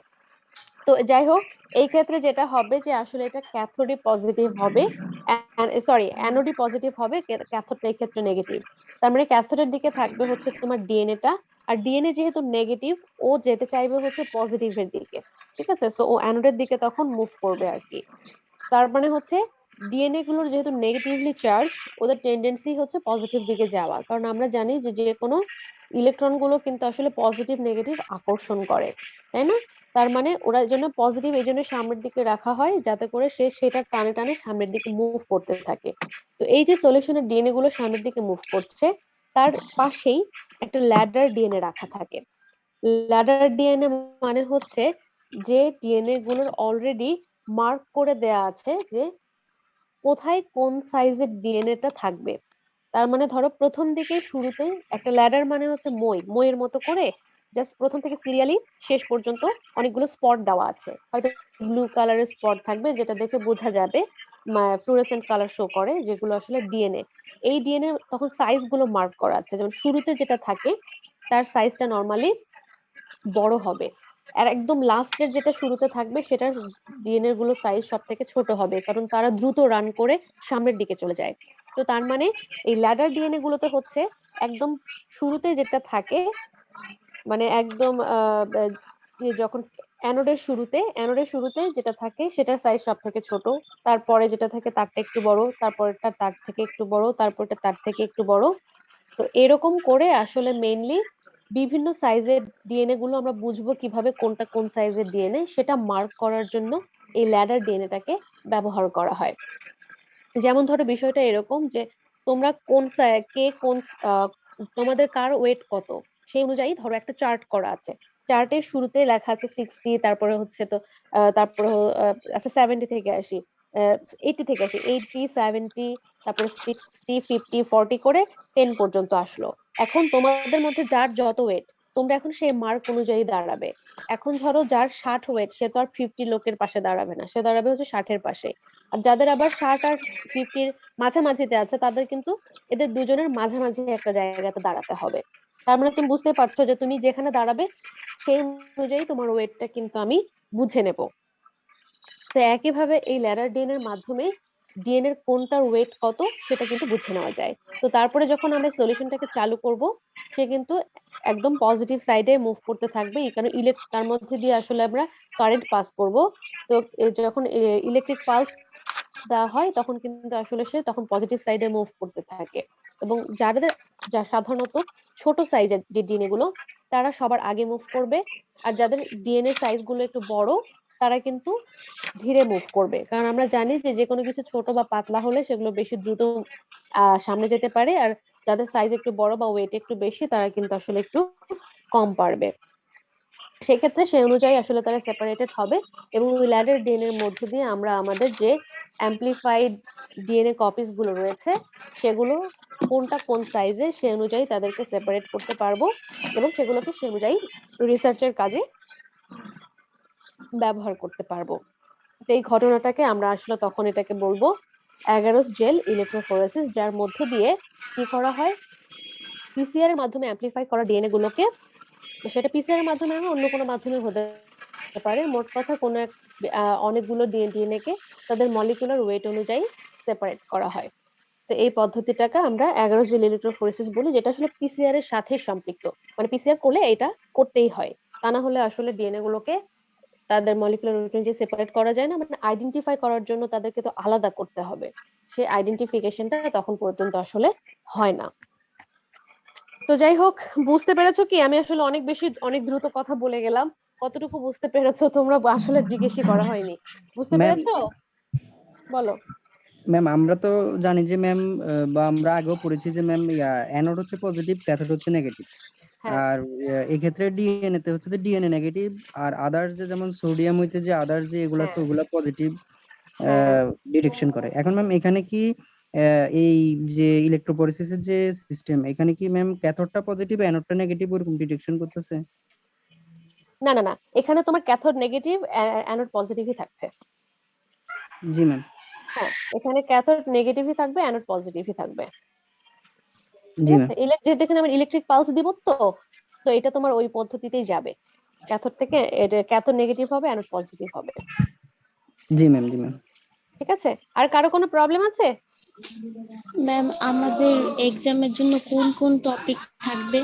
তো যাই হোক, এই ক্ষেত্রে যেটা হবে যে আসলে এটা ক্যাথোডই পজিটিভ হবে, সরি অ্যানোডই পজিটিভ হবে, ক্যাথোডটা এই ক্ষেত্রে নেগেটিভ। তার মানে ক্যাথোডের দিকে থাকবে হচ্ছে তোমার ডিএনএটা, আর ডিএনএ যেহেতু নেগেটিভ, ও যেতে চাইবে হচ্ছে পজিটিভের দিকে। ঠিক আছে, সো ও অ্যানোডের দিকে তখন মুভ করবে আর কি। তার মানে হচ্ছে ডিএনএ গুলোর যেহেতু নেগেটিভলি চার্জ, ওদের টেন্ডেন্সি হচ্ছে পজিটিভ দিকে যাওয়া, কারণ আমরা জানি যে যে কোনো ইলেকট্রন গুলো কিন্তু আসলে পজিটিভ নেগেটিভ আকর্ষণ করে, তাই না? তার মানে ওরা জন্য পজিটিভ এই জন্য সামনের দিকে রাখা হয়, যাতে করে সে সেটা টানে টানে সামনের দিকে মুভ করতে থাকে। তো এই যে সলিউশনের ডিএনএ গুলো সামনের দিকে মুভ করছে, তার পাশেই একটা ল্যাডার ডিএনএ রাখা থাকে। ল্যাডার ডিএনএ মানে হচ্ছে যে ডিএনএ গুলোর অলরেডি মার্ক করে দেয়া আছে যে কোথায় কোন সাইজের ডিএনএটা থাকবে। তার মানে ধরো প্রথম দিকে শুরুতে একটা ল্যাডার মানে হচ্ছে মইয়ের মতো করে জাস্ট প্রথম থেকে সিরিয়ালি শেষ পর্যন্ত অনেকগুলো স্পট দেওয়া আছে, হয়তো ব্লু কালারের স্পট থাকবে যেটা দেখে বোঝা যাবে, ফ্লুorescent কালার শো করে, যেগুলো আসলে ডিএনএ। এই ডিএনএ তখন সাইজ গুলো মার্ক করা আছে, যেমন শুরুতে যেটা থাকে তার সাইজটা নরমালি বড় হবে, আর একদম লাস্টের যেটা শুরুতে থাকবে সেটার ডিএনএ গুলো সাইজ সব থেকে ছোট হবে, কারণ তারা দ্রুত রান করে সামনের দিকে চলে যায়। তো তার মানে এই ল্যাডার ডিএনএ গুলোতে হচ্ছে একদম শুরুতে যেটা থাকে, মানে একদম যে যখন অ্যানোডের শুরুতে যেটা থাকে সেটার সাইজ সব থেকে ছোট, তারপরে যেটা থাকে তারটা একটু বড়, তারপরেরটা তার থেকে একটু বড়, তারপরটা তার থেকে একটু বড়। তো এরকম করে আসলে মেইনলি বিভিন্ন সাইজের ডিএনএ গুলো আমরা বুঝবো কিভাবে কোনটা কোন সাইজের ডিএনএ, সেটা মার্ক করার জন্য এই ল্যাডার ডিএনএটাকে ব্যবহার করা হয়। যেমন ধরো বিষয়টা এরকম যে তোমরা কে কোন আহ, তোমাদের কার ওয়েট কত, সেই অনুযায়ী ধরো একটা চার্ট করা আছে। চার্টের শুরুতে লেখা আছে 60, তারপরে হচ্ছে তো তারপরে আচ্ছা 70 থেকে আসি, 80 থেকে আসি, 80, 70, তারপরে 60, 50, 40 করে 10 পর্যন্ত আসলো। এখন তোমাদের মধ্যে যার যত ওয়েট, তোমরা এখন সেই মার্ক অনুযায়ী দাঁড়াবে। এখন ধরো যার 60 ওয়েট, সে তো আর 50 লোকের পাশে দাঁড়াবে না, সে দাঁড়াবে হচ্ছে 60-এর পাশে। আর যাদের আবার 60 আর 50-র মাঝামাঝিতে আছে, তাদের কিন্তু এদের দুজনের মাঝামাঝি একটা জায়গাতে দাঁড়াতে হবে। তার মানে তুমি বুঝতে পারছো যে তুমি যেখানে দাঁড়াবে সেই অনুযায়ী তোমার ওয়েটটা কিন্তু আমি বুঝে নেব। তো একইভাবে এই ল্যাডার ডিএনএ এর মাধ্যমে ডিএনএ এর কোনটার ওয়েট কত সেটা কিন্তু বুঝে নেওয়া যায়। তো তারপরে যখন আমরা সলিউশনটাকে চালু করব, সে কিন্তু একদম পজিটিভ সাইডে মুভ করতে থাকবে, এই কারণে তার মধ্যে দিয়ে আসলে আমরা কারেন্ট পাস করব। তো যখন ইলেকট্রিক পালস দেওয়া হয় তখন কিন্তু আসলে সে তখন পজিটিভ সাইডে মুভ করতে থাকে। এবং যা সাধারণত ছোট সাইজের যে ডিএনএ গুলো, তারা সবার আগে মুভ করবে। আর যাদের ডিএনএ সাইজ গুলো একটু বড়, তারা কিন্তু ধীরে মুভ করবে, কারণ আমরা জানি যে যে কোনো কিছু ছোট বা পাতলা হলে সেগুলো বেশি দ্রুত সামনে যেতে পারে, আর যাদের সাইজ একটু বড় বা ওয়েট একটু বেশি, তারা কিন্তু আসলে একটু কম পারবে। সেক্ষেত্রে সেই অনুযায়ী আসলে তারা সেপারেটেড হবে, এবং ওই ল্যাডার ডিএনএ এর মধ্য দিয়ে আমরা আমাদের যে অ্যাম্পলিফাইড ডিএনএ কপিস গুলো রয়েছে, সেগুলো কোনটা কোন সাইজে সে অনুযায়ী তাদেরকে সেপারেট করতে পারবো, এবং সেগুলোকে সে অনুযায়ী রিসার্চের কাজে ব্যবহার করতে পারবো। তো এই ঘটনাটাকে আমরা আসলে তখন এটাকে বলবো অ্যাগারোস জেল ইলেকট্রোফোরেসিস, যার মধ্য দিয়ে কি করা হয়, পিসিআর এর মাধ্যমে অ্যাম্পলিফাই করা ডিএনএ গুলোকে, সেটা পিসিআর এর মাধ্যমে না, অন্য কোনো মাধ্যমে হতে থাকতে পারে। মোট কথা কোনো এক অনেকগুলো ডিএনএ কে তাদের মলিকুলার ওয়েট অনুযায়ী সেপারেট করা হয়। তো এই পদ্ধতিটাকে আমরা অ্যাগারোস ইলেকট্রোফোরেসিস বলি, যেটা আসলে পিসিআর এর সাথে সম্পৃক্ত। মানে পিসিআর করলে এটা করতেই হয়, তা না হলে আসলে ডিএনএ গুলোকে তাদের মলিকুলার ওয়েট অনুযায়ী সেপারেট করা যায় না। মানে আইডেন্টিফাই করার জন্য তাদেরকে তো আলাদা করতে হবে, সেই আইডেন্টিফিকেশনটা তখন পর্যন্ত আসলে হয় না। তো যাই হোক, বুঝতে পেরেছো কি আমি আসলে অনেক দ্রুত কথা বলে গেলাম? কতটুকু বুঝতে পেরেছো তোমরা? আসলে জিজ্ঞেসই করা হয়নি। বুঝতে ম্যাম পেরেছো? বলো। ম্যাম আমরা তো জানি যে ম্যাম, বা আমরা আগেও পড়েছি যে ম্যাম অ্যানোড হচ্ছে পজিটিভ, ক্যাথোড হচ্ছে নেগেটিভ। হ্যাঁ আর এক্ষেত্রে ডিএনএ তে হচ্ছে যে ডিএনএ নেগেটিভ, আর আদার্স যে যেমন সোডিয়াম হইতে যে আদার্স যে এগুলো আছে হ্যাঁ ওগুলা পজিটিভ হ্যাঁ ডিটেকশন করে। এখন ম্যাম এখানে কি এই যে ইলেকট্রোফোরেসিসের যে সিস্টেম, এখানে কি ম্যাম ক্যাথোডটা পজিটিভ অ্যানোডটা নেগেটিভ ওরকম ডিটেকশন করতেছে? না না না, এখানে তোমার ক্যাথোড নেগেটিভ, অ্যানোড পজিটিভই থাকছে। জি ম্যাম। হ্যাঁ, এখানে ক্যাথোড নেগেটিভই থাকবে, অ্যানোড পজিটিভই থাকবে। জি ঠিক ম্যাম। আছে, যেহেতু এখানে আমি ইলেকট্রিক পালস দিব, তো তো এটা তোমার ওই পদ্ধতিতেই যাবে। ক্যাথোড থেকে এটা ক্যাথোড নেগেটিভ হবে, অ্যানোড পজিটিভ হবে। জি ম্যাম। জি ম্যাম। ঠিক আছে, আর কারো কোনো প্রবলেম আছে? ম্যাম আমাদের এক্সামের জন্য কোন কোন টপিক থাকবে?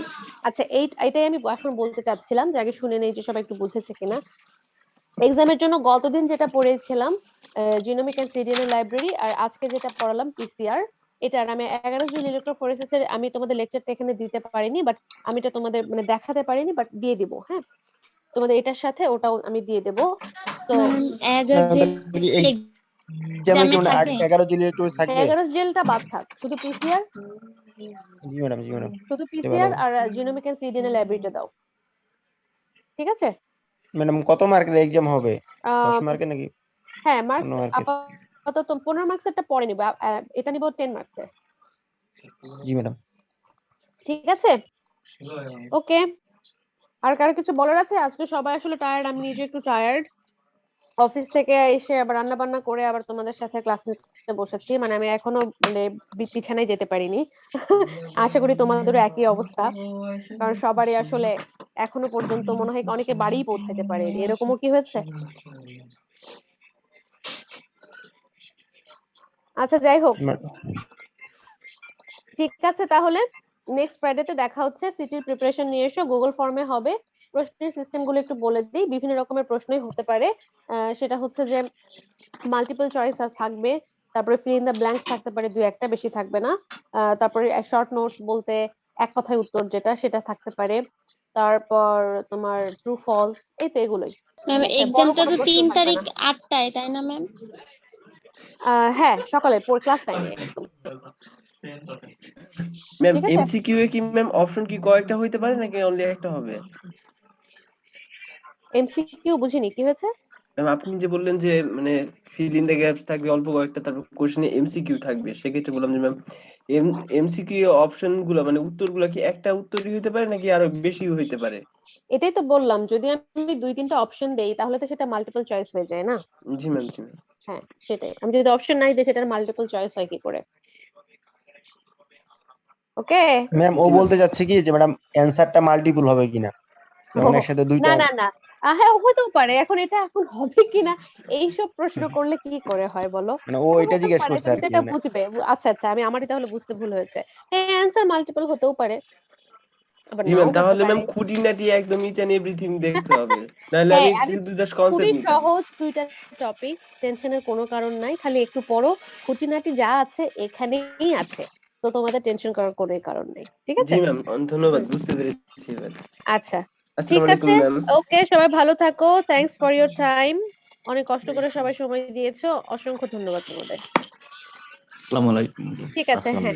আচ্ছা, এইটাই আমি এখন বলতে চাচ্ছিলাম, যে আগে শুনে নেই যে সবাই একটু বুঝেছে কিনা। এক্সামের জন্য গতদিন যেটা পড়েছিলাম জিনোমিক এন্ড সিডিএনএ লাইব্রেরি, আর আজকে যেটা পড়ালাম পিসিআর, এটা আর আমি 11 জুন ইলেকট্রোফোরেসিস এর আমি তোমাদের লেকচারটা এখানে দিতে পারিনি, বাট আমি এটা তোমাদের মানে দেখাতে পারিনি, বাট দিয়ে দিব। হ্যাঁ, তোমাদের এটার সাথে ওটাও আমি দিয়ে দেব। তো ম্যাম 11 যে এক্সামে কি এক্সামে মানে থাকবে? 11 জি ইলেকট্রোস থাকবে? 11 জেলটা বাদ থাক, শুধু পিসিআর, জি ম্যাডাম, জি ম্যাডাম। শুধু এটা ভালো। পিসিআর আর জিনোমিক এন্ড সিডিএনএ লাইব্রেরিটা দাও। ঠিক আছে? ম্যাডাম কত মার্কের এক্সাম হবে? 10 আহ মার্কের নাকি হ্যাঁ, অন্য মার্কস মার্কের? আপাতত 15 মার্কসেরটা পরে নিব, এটা নিব 10 মার্কসের। জি ম্যাডাম। ঠিক আছে, ওকে। আর কারো কিছু বলার আছে? আজকে সবাই আসলে টায়ার্ড, আমি নিজে একটু টায়ার্ড। অফিস থেকে এসে আবার রান্না বান্না করে আবার তোমাদের সাথে ক্লাস নিতে বসেছি, মানে আমি এখনো মানে বিছানায় যেতে পারিনি। আশা করি তোমাদেরও একই অবস্থা, কারণ সবারই আসলে এখনো পর্যন্ত মনে হয় অনেকে বাড়িই পৌঁছাতে পারেনি। এরকমও কি হয়েছে? আচ্ছা, যাই হোক, ঠিক আছে, তাহলে নেক্সট ফ্রাইডেতে দেখা হচ্ছে। সিটির প্রিপারেশন নিয়ে এসো, গুগল ফর্মে হবে। প্রশ্নের সিস্টেম গুলো একটু বলে দিই, বিভিন্ন রকমের প্রশ্নই হতে পারে। সেটা হচ্ছে যে মাল্টিপল চয়েস থাকবে, তারপরে ফিল ইন দ্য ব্ল্যাঙ্কস থাকতে পারে, দুই একটা, বেশি থাকবে না। তারপরে শর্ট নোটস বলতে এক কথায় উত্তর যেটা, সেটা থাকতে পারে। তারপর তোমার ট্রু ফলস, এই তো এগুলোই। ম্যাম মানে বড় এক্সামটা কোনো তো প্রশ্ন 3 থাকবে তারিখ না। 8টায়, তাই না ম্যাম? হ্যাঁ, সকালে ক্লাস টাইমে একদম। ম্যাম ঠিক আছে, এমসিকিউ এ কি ম্যাম অপশন কি কয়েকটা হইতে পারে নাকি অনলি একটা হবে? এমসিকিউ বুঝিনি, কি হয়েছে? ম্যাম আপনি যে বললেন যে মানে ফিল ইন দ্য গ্যাপস থাকবে অল্প কয়েকটা, তারপর কোশ্চেনে এমসিকিউ থাকবে, সেক্ষেত্রে বললাম যে ম্যাম এমসিকিউ অপশন গুলো মানে উত্তরগুলো কি একটা উত্তরই হইতে পারে নাকি আরো বেশি হইতে পারে? এটাই তো বললাম, যদি আমি দুই তিনটা অপশন দেই তাহলে তো সেটা মাল্টিপল চয়েস হয়ে যায় না? জি ম্যাম, জি ম্যাম। হ্যাঁ, সেটাই। আমি যদি অপশন নাই দিই, সেটার মাল্টিপল চয়েস হয় কি করে? ওকে। ম্যাম ও জি ম্যাম। বলতে চাচ্ছে কি যে ম্যাডাম অ্যানসারটা মাল্টিপল হবে কিনা, যেমন একসাথে না দুইটা। না না, হ্যাঁ হতেও পারে। এখন এটা এখন হবে কিনা এইসব প্রশ্ন করলে কি করে হয় বলো? মানে ও এটা হতেও জিজ্ঞেস পারে, করছে তুমি আর তো কি, এটা মানে বুঝবে। আচ্ছা আচ্ছা, আমারই তাহলে বুঝতে ভুল হয়েছে। হ্যাঁ, অ্যান্সার মাল্টিপল হতেও পারে, আবার জি নাও ম্যাম, হতে তাহলে ম্যাম পারে। খুঁটিনাটি একদম ইচ এন্ড এভরিথিং দেখতে হবে, নাহলে হ্যাঁ, আমি আরে শুধু জাস্ট খুবই কনসেপ্ট নিতাম। সহজ দুইটা টপিক, টেনশনের কোনো কারণ নাই, খালি একটু পড়ো। খুঁটিনাটি যা আছে এখানেই আছে, তো তোমাদের টেনশন করার কোনো কারণ নেই। ঠিক জি আছে? ম্যাম, ধন্যবাদ, হুম, বুঝতে পেরেছি এবার। আচ্ছা, ঠিক আসসালামু আলাইকুম আছে। ম্যাম। ওকে, সবাই ভালো থাকো। Thanks for your time. অনেক কষ্ট করে সবাই সময় দিয়েছো, অসংখ্য ধন্যবাদ তোমাদের। আসসালামু আলাইকুম। ঠিক আছে, হ্যাঁ।